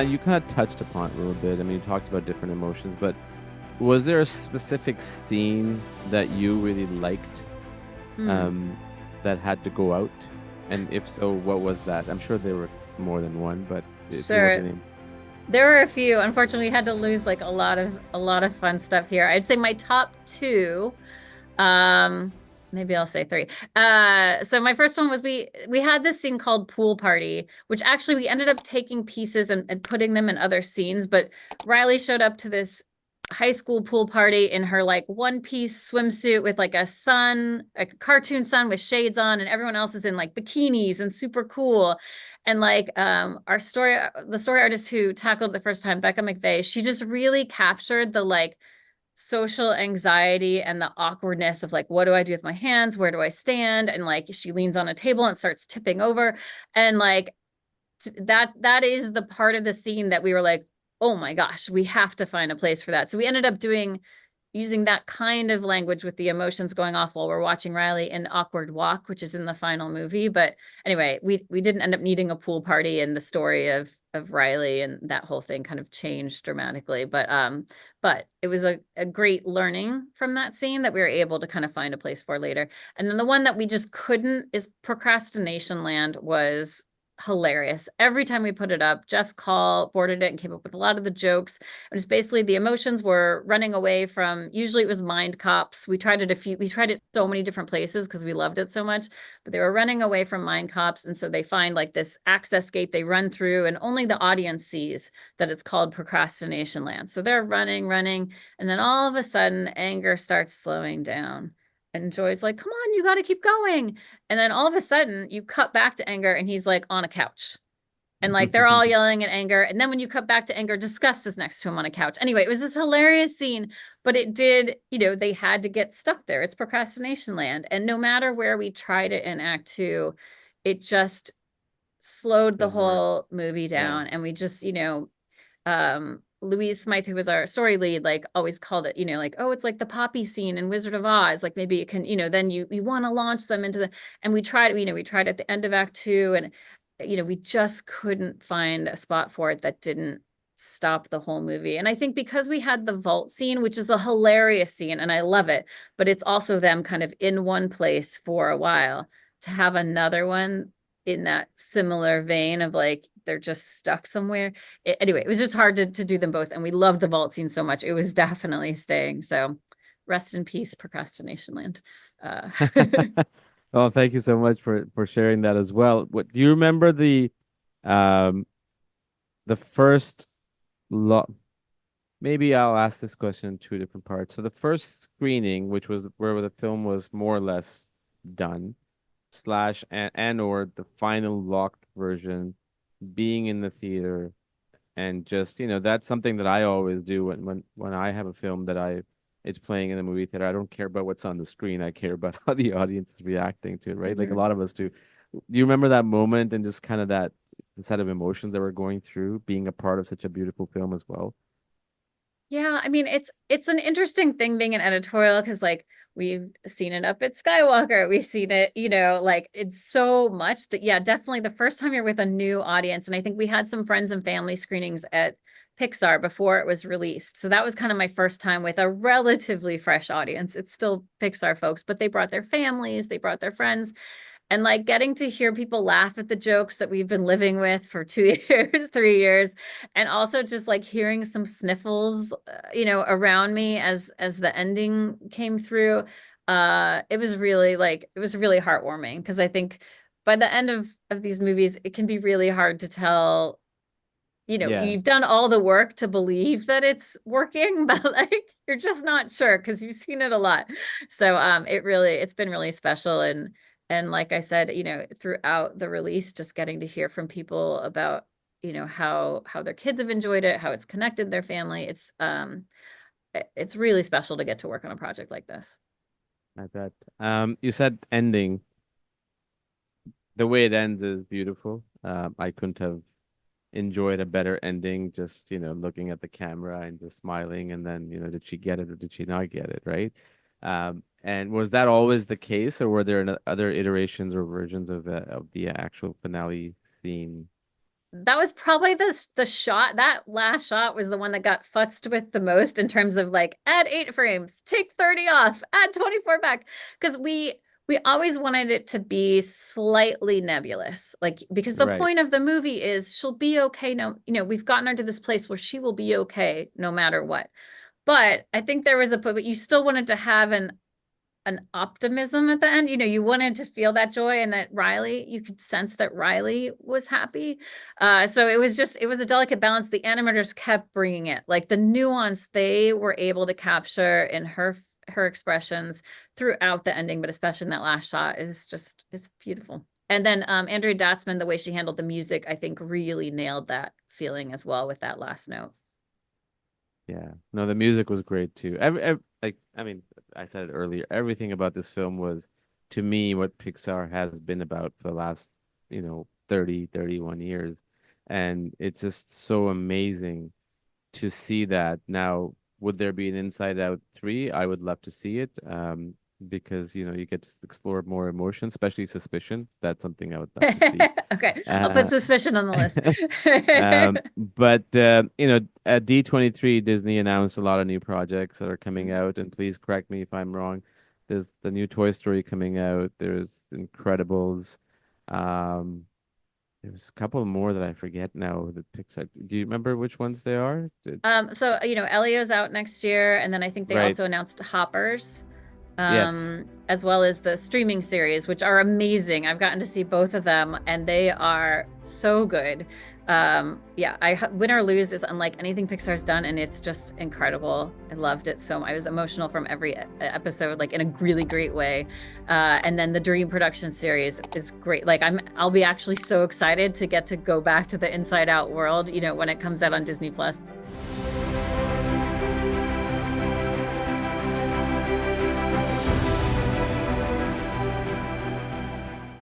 you kind of touched upon it a little bit. I mean, you talked about different emotions, but was there a specific scene that you really liked Hmm. um, that had to go out? And if so, what was that? I'm sure there were more than one, but if you want to Sure. name. There were a few. Unfortunately, we had to lose like a lot of fun stuff here. I'd say my top two, um, maybe I'll say three. So my first one was we had this scene called Pool Party, which actually we ended up taking pieces and putting them in other scenes, but Riley showed up to this high school pool party in her like one piece swimsuit with like a sun, a cartoon sun with shades on, and everyone else is in like bikinis and super cool. And like the story artist who tackled the first time, Becca McVeigh, she just really captured the like social anxiety and the awkwardness of like, what do I do with my hands? Where do I stand? And like she leans on a table and starts tipping over. And like that is the part of the scene that we were like, oh my gosh, we have to find a place for that. So we ended up using that kind of language with the emotions going off while we're watching Riley in Awkward Walk, which is in the final movie. But anyway, we didn't end up needing a pool party, and the story of Riley and that whole thing kind of changed dramatically. But it was a great learning from that scene that we were able to kind of find a place for later. And then the one that we just couldn't is Procrastination Land was hilarious. Every time we put it up, Jeff Call boarded it and came up with a lot of the jokes. It was basically the emotions were running away from, usually it was mind cops. We tried it so many different places because we loved it so much, but they were running away from mind cops. And so they find like this access gate they run through, and only the audience sees that it's called Procrastination Land. So they're running, running, and then all of a sudden anger starts slowing down. And Joy's like, come on, you got to keep going. And then all of a sudden, you cut back to anger, and he's like on a couch. And like they're all yelling in anger. And then when you cut back to anger, disgust is next to him on a couch. Anyway, it was this hilarious scene, but it did, they had to get stuck there. It's Procrastination Land. And no matter where we tried it in Act Two, it just slowed the Didn't work. whole movie Yeah. down. And we just, Louise Smythe, who was our story lead, like always called it, like, oh, it's like the poppy scene in Wizard of Oz. Like maybe it can, then you want to launch them into and we tried at the end of Act Two, and we just couldn't find a spot for it that didn't stop the whole movie. And I think because we had the vault scene, which is a hilarious scene, and I love it, but it's also them kind of in one place for a while, to have another one in that similar vein of like they're just stuck somewhere. Anyway, it was just hard to do them both, and we loved the vault scene so much. It was definitely staying. So rest in peace, Procrastination Land. uh Oh, thank you so much for sharing that as well. What do you remember um the first lot? Maybe I'll ask this question in two different parts. So the first screening, which was where the film was more or less done, slash and or the final locked version being in the theater, and just that's something that I always do when I have a film that I it's playing in the movie theater. I don't care about what's on the screen. I care about how the audience is reacting to it, right? Like a Mhm. lot of us do. Do you remember that moment and just kind of that set of emotions that we're going through, being a part of such a beautiful film as well? Yeah, I mean it's an interesting thing being an editorial because like we've seen it up at Skywalker, we've seen it, like it's so much that yeah, definitely the first time you're with a new audience, and I think we had some friends and family screenings at Pixar before it was released. So that was kind of my first time with a relatively fresh audience. It's still Pixar folks, but they brought their families, they brought their friends, and like getting to hear people laugh at the jokes that we've been living with for 2 years, 3 years, and also just like hearing some sniffles, around me as the ending came through. It was really heartwarming because I think by the end of these movies, it can be really hard to tell. Yeah, You've done all the work to believe that it's working, but like you're just not sure because you've seen it a lot. So it's been really special, and like I said, throughout the release, just getting to hear from people about, how their kids have enjoyed it, how it's connected their family. It's really special to get to work on a project like this. I bet. You said ending. The way it ends is beautiful. I couldn't have enjoyed a better ending, just looking at the camera and just smiling, and then did she get it or did she not get it, right? And was that always the case, or were there other iterations or versions of the actual finale scene? that was probably the shot. That last shot was the one that got futzed with the most in terms of like add 8 frames, take 30 off, add 24 back. Because we always wanted it to be slightly nebulous. Like, because the Right. point of the movie is she'll be okay. No, we've gotten her to this place where she will be okay no matter what. But I think there was but you still wanted to have an optimism at the end. You wanted to feel that joy, and that Riley, you could sense that Riley was happy. So it was a delicate balance. The animators kept bringing it, like the nuance they were able to capture in her expressions throughout the ending, but especially in that last shot is just, it's beautiful. And then Andrea Datzman, the way she handled the music, I think really nailed that feeling as well with that last note. Yeah. No, the music was great too. Like, I mean, I said it earlier, everything about this film was, to me, what Pixar has been about for the last, 30, 31 years. And it's just so amazing to see that. Now, would there be an Inside Out 3? I would love to see it. Because, you get to explore more emotion, especially suspicion. That's something I would love to see. Okay, I'll put Uh, suspicion on the list. but at D23, Disney announced a lot of new projects that are coming out, and please correct me if I'm wrong. There's the new Toy Story coming out. There's Incredibles. Um, there's a couple more that I forget now. The Pixar. Do you remember which ones they are? So Elio's out next year, and then I think they Right. also announced Hoppers, Yes. as well as the streaming series, which are amazing. I've gotten to see both of them, and they are so good. Yeah, Win or Lose is unlike anything Pixar's done, and it's just incredible. I loved it so much. I was emotional from every episode, like in a really great way. And then the Dream production series is great. Like I'll be actually so excited to get to go back to the Inside Out world, when it comes out on Disney Plus.